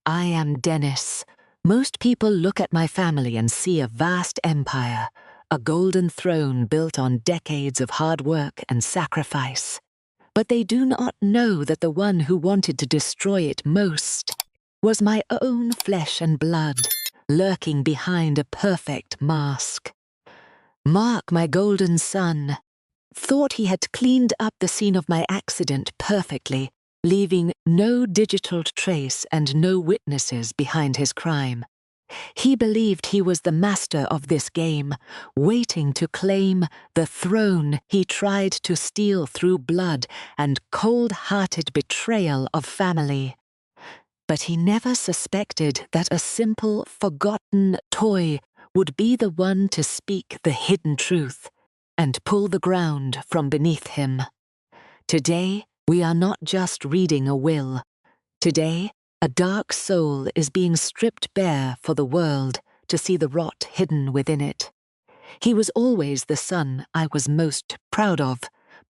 I am Dennis. Most people look at my family and see a vast empire, a golden throne built on decades of hard work and sacrifice. But they do not know that the one who wanted to destroy it most was my own flesh and blood, lurking behind a perfect mask. Mark, my golden son, thought he had cleaned up the scene of my accident perfectly, leaving no digital trace and no witnesses behind his crime. He believed he was the master of this game, waiting to claim the throne he tried to steal through blood and cold-hearted betrayal of family. But he never suspected that a simple, forgotten toy would be the one to speak the hidden truth and pull the ground from beneath him. Today, we are not just reading a will. Today, a dark soul is being stripped bare for the world to see the rot hidden within it. He was always the son I was most proud of,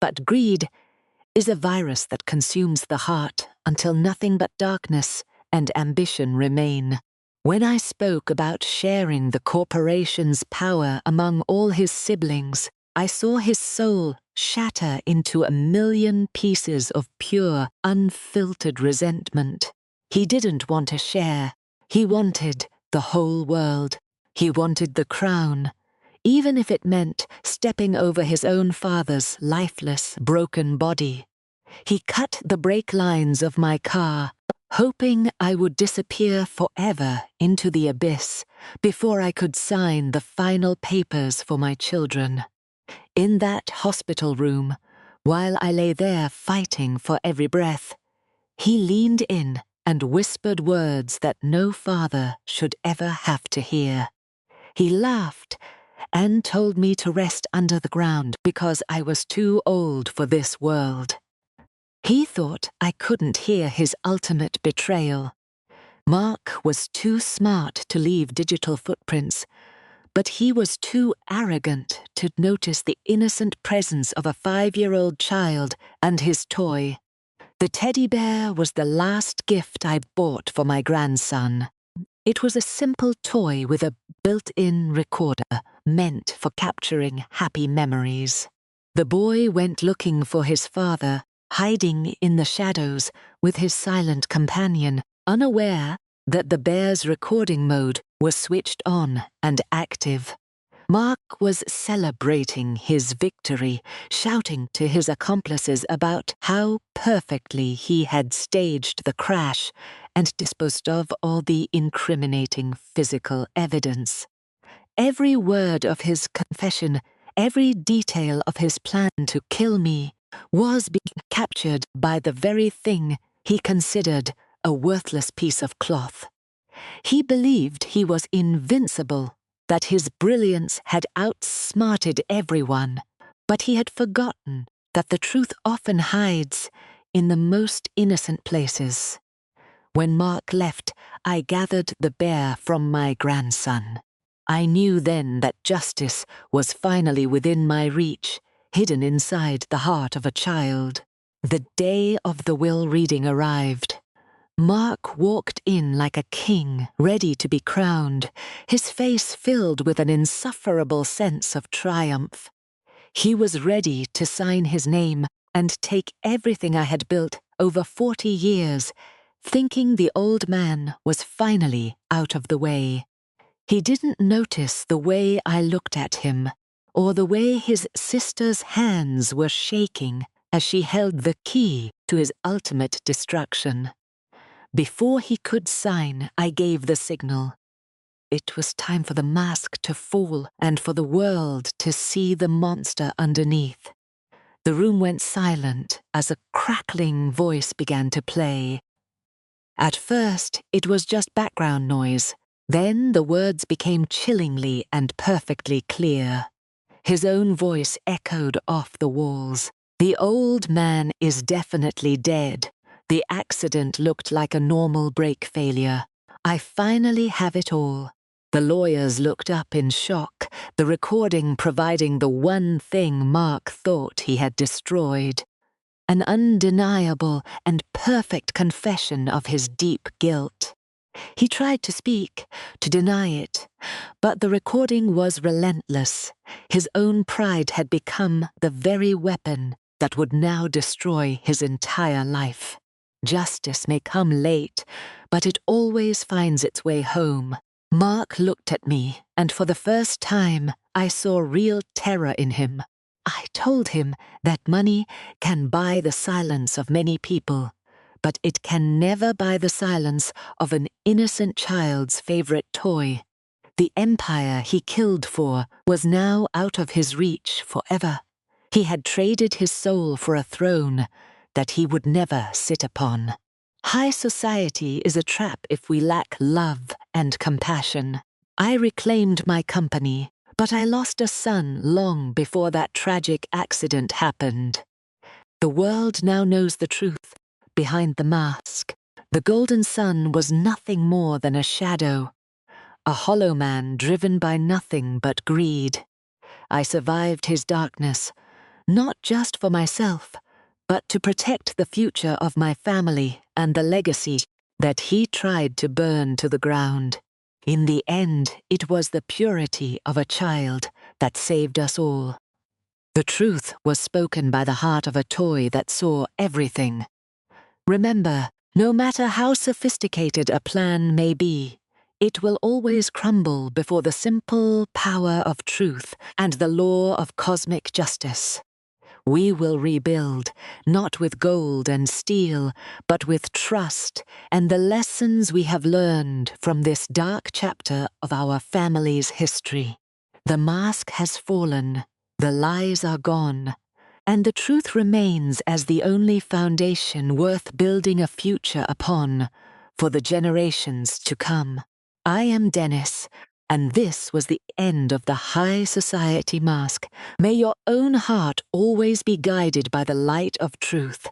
but greed is a virus that consumes the heart until nothing but darkness and ambition remain. When I spoke about sharing the corporation's power among all his siblings, I saw his soul shatter into 1,000,000 pieces of pure, unfiltered resentment. He didn't want to share. He wanted the whole world. He wanted the crown, even if it meant stepping over his own father's lifeless, broken body. He cut the brake lines of my car, hoping I would disappear forever into the abyss before I could sign the final papers for my children. In that hospital room, while I lay there fighting for every breath, he leaned in and whispered words that no father should ever have to hear. He laughed and told me to rest under the ground because I was too old for this world. He thought I couldn't hear his ultimate betrayal. Mark was too smart to leave digital footprints, but he was too arrogant to notice the innocent presence of a 5-year-old child and his toy. The teddy bear was the last gift I bought for my grandson. It was a simple toy with a built-in recorder meant for capturing happy memories. The boy went looking for his father, hiding in the shadows with his silent companion, unaware that the bear's recording mode was switched on and active. Mark was celebrating his victory, shouting to his accomplices about how perfectly he had staged the crash and disposed of all the incriminating physical evidence. Every word of his confession, every detail of his plan to kill me, was being captured by the very thing he considered a worthless piece of cloth. He believed he was invincible, that his brilliance had outsmarted everyone, but he had forgotten that the truth often hides in the most innocent places. When Mark left, I gathered the bear from my grandson. I knew then that justice was finally within my reach, hidden inside the heart of a child. The day of the will reading arrived. Mark walked in like a king, ready to be crowned, his face filled with an insufferable sense of triumph. He was ready to sign his name and take everything I had built over 40 years, thinking the old man was finally out of the way. He didn't notice the way I looked at him, or the way his sister's hands were shaking as she held the key to his ultimate destruction. Before he could sign, I gave the signal. It was time for the mask to fall and for the world to see the monster underneath. The room went silent as a crackling voice began to play. At first, it was just background noise. Then the words became chillingly and perfectly clear. His own voice echoed off the walls. The old man is definitely dead. The accident looked like a normal brake failure. I finally have it all. The lawyers looked up in shock, the recording providing the one thing Mark thought he had destroyed. An undeniable and perfect confession of his deep guilt. He tried to speak, to deny it, but the recording was relentless. His own pride had become the very weapon that would now destroy his entire life. Justice may come late, but it always finds its way home. Mark looked at me, and for the first time, I saw real terror in him. I told him that money can buy the silence of many people, but it can never buy the silence of an innocent child's favorite toy. The empire he killed for was now out of his reach forever. He had traded his soul for a throne that he would never sit upon. High society is a trap if we lack love and compassion. I reclaimed my company, but I lost a son long before that tragic accident happened. The world now knows the truth behind the mask. The golden sun was nothing more than a shadow, a hollow man driven by nothing but greed. I survived his darkness, not just for myself, but to protect the future of my family and the legacy that he tried to burn to the ground. In the end, it was the purity of a child that saved us all. The truth was spoken by the heart of a toy that saw everything. Remember, no matter how sophisticated a plan may be, it will always crumble before the simple power of truth and the law of cosmic justice. We will rebuild, not with gold and steel, but with trust and the lessons we have learned from this dark chapter of our family's history. The mask has fallen, the lies are gone, and the truth remains as the only foundation worth building a future upon for the generations to come. I am Dennis, and this was the end of the High Society Mask. May your own heart always be guided by the light of truth.